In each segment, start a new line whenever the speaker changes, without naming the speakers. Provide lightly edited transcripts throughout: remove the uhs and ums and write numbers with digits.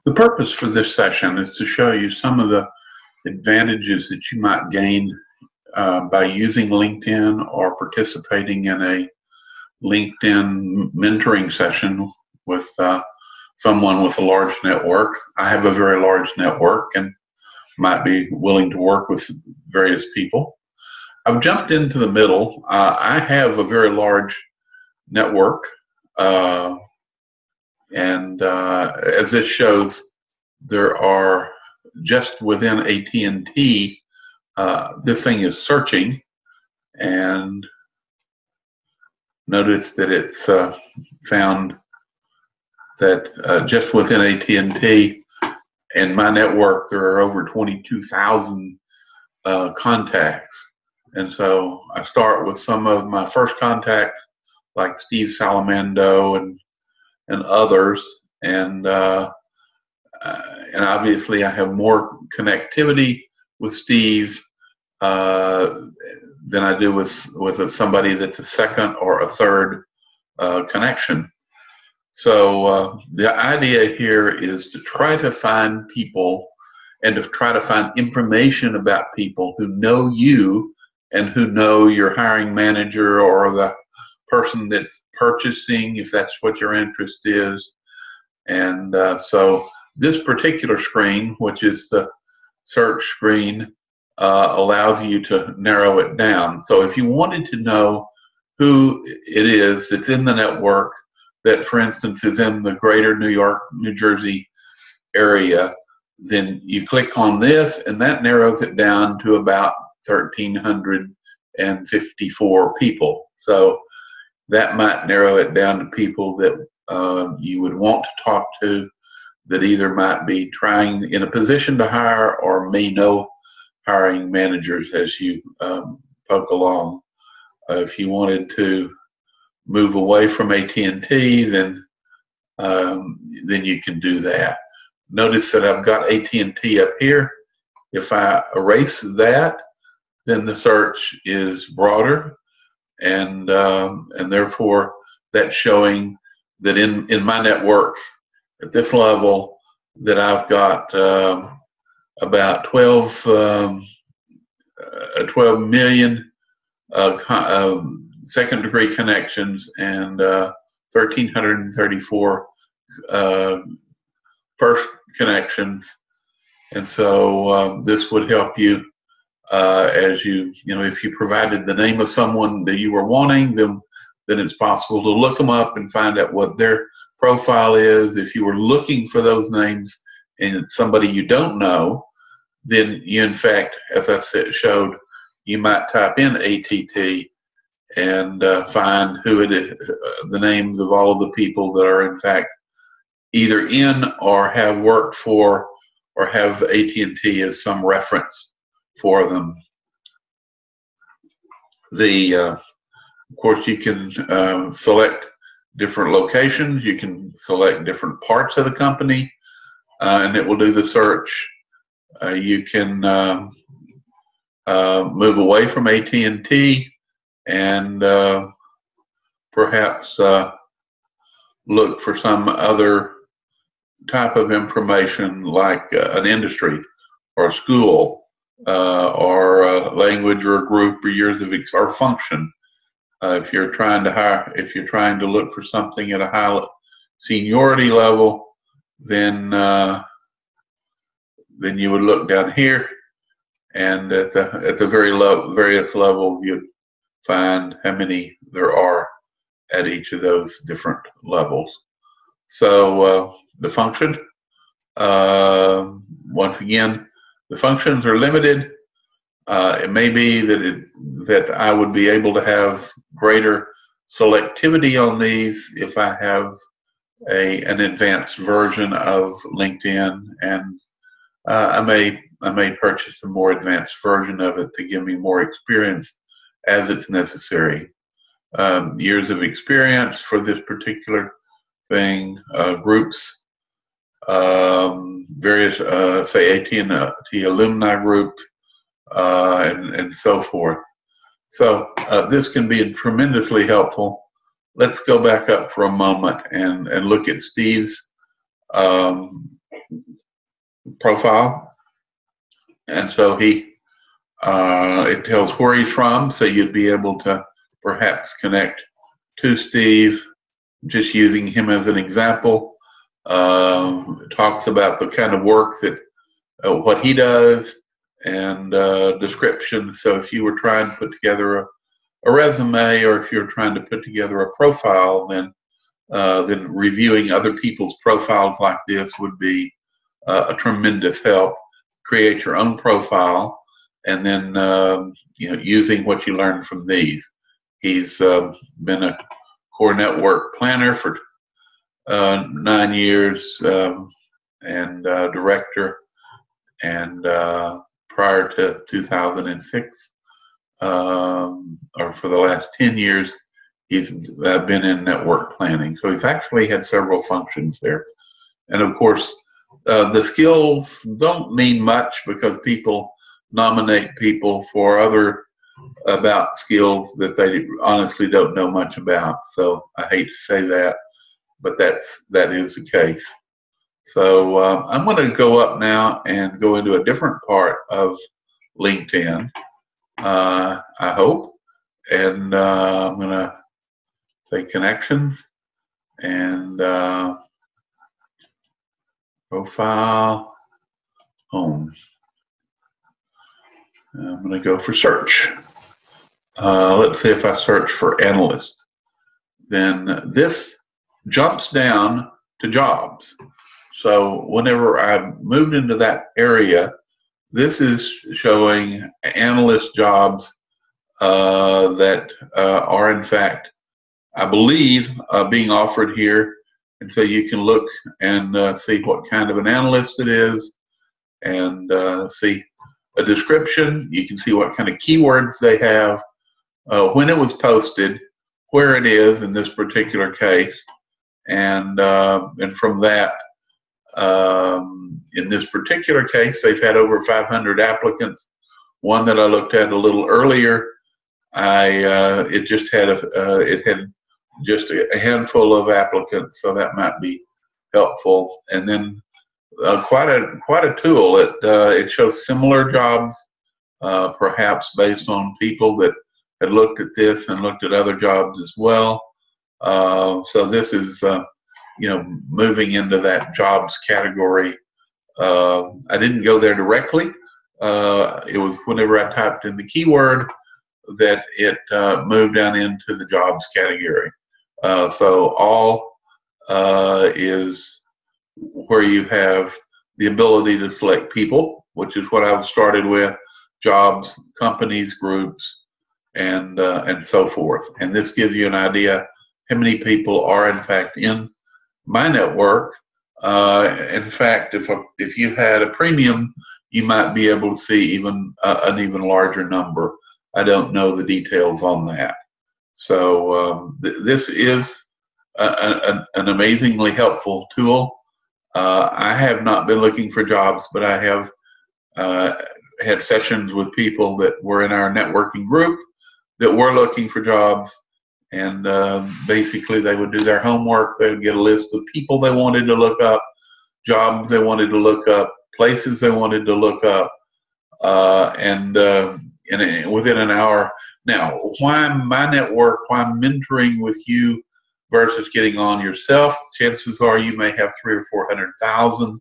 The purpose for this session is to show you some of the advantages that you might gain by using LinkedIn or participating in a LinkedIn mentoring session with someone with a large network. I have a very large network and might be willing to work with various people. I've jumped into the middle. I have a very large network, and as this shows, there are just within AT&T, this thing is searching, and notice that it's found that just within AT&T and my network, there are over 22,000 contacts. And so I start with some of my first contacts, like Steve Salamando and others, and obviously I have more connectivity with Steve than I do with somebody that's a second or a third connection. So the idea here is to try to find people and to try to find information about people who know you and who know your hiring manager or the person that's purchasing, if that's what your interest is. And so this particular screen, which is the search screen, allows you to narrow it down. So if you wanted to know who it is that's in the network that, for instance, is in the greater New York, New Jersey area, then you click on this and that narrows it down to about 1,354 people. So that might narrow it down to people that you would want to talk to, that either might be trying in a position to hire or may know hiring managers as you poke along. If you wanted to move away from AT&T, then you can do that. Notice that I've got AT&T up here. If I erase that, then the search is broader, and therefore that's showing that in my network at this level that I've got about 12 million second degree connections and 1,334 first connections. And so this would help you as you know, if you provided the name of someone that you were wanting, then it's possible to look them up and find out what their profile is. If you were looking for those names and it's somebody you don't know, then you, in fact, as I showed, you might type in ATT and find who it is, the names of all of the people that are in fact either in or have worked for or have AT&T as some reference for them. Of course, you can select different locations. You can select different parts of the company, and it will do the search. You can move away from AT&T and perhaps look for some other type of information, like an industry or a school or a language or a group or years of or function. If you're trying to hire, if you're trying to look for something at a high seniority level, then you would look down here, and at the various levels, you'd find how many there are at each of those different levels. So the function, once again, the functions are limited. It may be that I would be able to have greater selectivity on these if I have an advanced version of LinkedIn, and I may purchase a more advanced version of it to give me more experience as it's necessary. Years of experience for this particular thing, groups, various say AT&T alumni groups, and so forth. So this can be tremendously helpful. Let's go back up for a moment and look at Steve's profile, and so it tells where he's from, so you'd be able to perhaps connect to Steve, just using him as an example. It talks about the kind of work that what he does, and description. So if you were trying to put together a resume, or if you're trying to put together a profile, then reviewing other people's profiles like this would be a tremendous help. Create your own profile, and then using what you learned from these. He's been a core network planner for 9 years, and director, and prior to 2006, or for the last 10 years, he's been in network planning. So he's actually had several functions there. And of course, the skills don't mean much, because people nominate people for about skills that they honestly don't know much about. So I hate to say that, but that is the case. So I'm going to go up now and go into a different part of LinkedIn, I hope. And I'm going to say connections, and profile, home. I'm going to go for search. Let's see if I search for analyst. Then this jumps down to jobs. So whenever I moved into that area, this is showing analyst jobs that are in fact, I believe, being offered here. And so you can look and see what kind of an analyst it is, and see a description. You can see what kind of keywords they have, when it was posted, where it is in this particular case, and from that, in this particular case, they've had over 500 applicants. One that I looked at a little earlier, it just had just a handful of applicants, so that might be helpful. And then quite a tool. It shows similar jobs, perhaps based on people that had looked at this and looked at other jobs as well. So this is moving into that jobs category. I didn't go there directly. It was whenever I typed in the keyword that it moved down into the jobs category. So all is where you have the ability to select people, which is what I started with: jobs, companies, groups, and so forth. And this gives you an idea how many people are in fact in my network. In fact, if you had a premium, you might be able to see even an even larger number. I don't know the details on that. So this is an amazingly helpful tool. I have not been looking for jobs, but I have had sessions with people that were in our networking group that were looking for jobs, and basically they would do their homework. They would get a list of people they wanted to look up, jobs they wanted to look up, places they wanted to look up, and within an hour. Now, why my network, why mentoring with you versus getting on yourself? Chances are you may have 300,000 or 400,000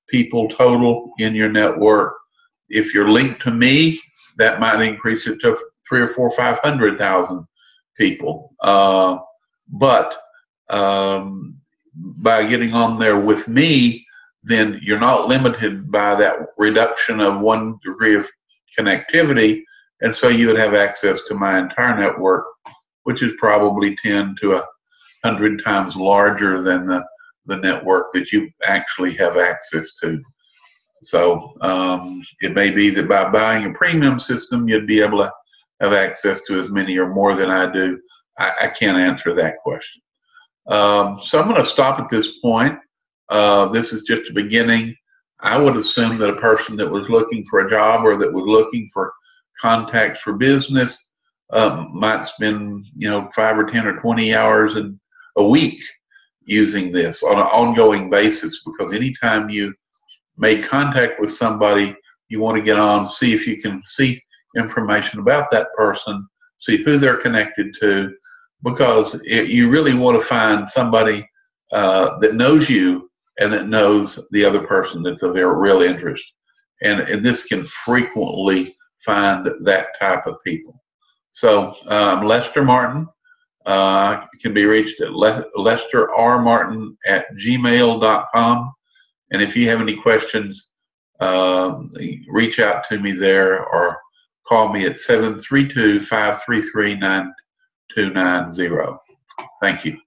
people total in your network. If you're linked to me, that might increase it to 300,000 or 400,000, 500,000 people. But by getting on there with me, then you're not limited by that reduction of 1 degree of connectivity, and so you would have access to my entire network, which is probably 10 to 100 times larger than the network that you actually have access to. So it may be that by buying a premium system, you'd be able to have access to as many or more than I do. I can't answer that question. So I'm going to stop at this point. This is just a beginning. I would assume that a person that was looking for a job or that was looking for contacts for business might spend 5 or 10 or 20 hours a week using this on an ongoing basis, because anytime you made contact with somebody, you want to get on, see if you can see information about that person, see who they're connected to, because you really want to find somebody that knows you and that knows the other person that's of their real interest. And this can frequently find that type of people. So Lester Martin can be reached at lesterrmartin@gmail.com. And if you have any questions, reach out to me there or call me at 732-533-9290. Thank you.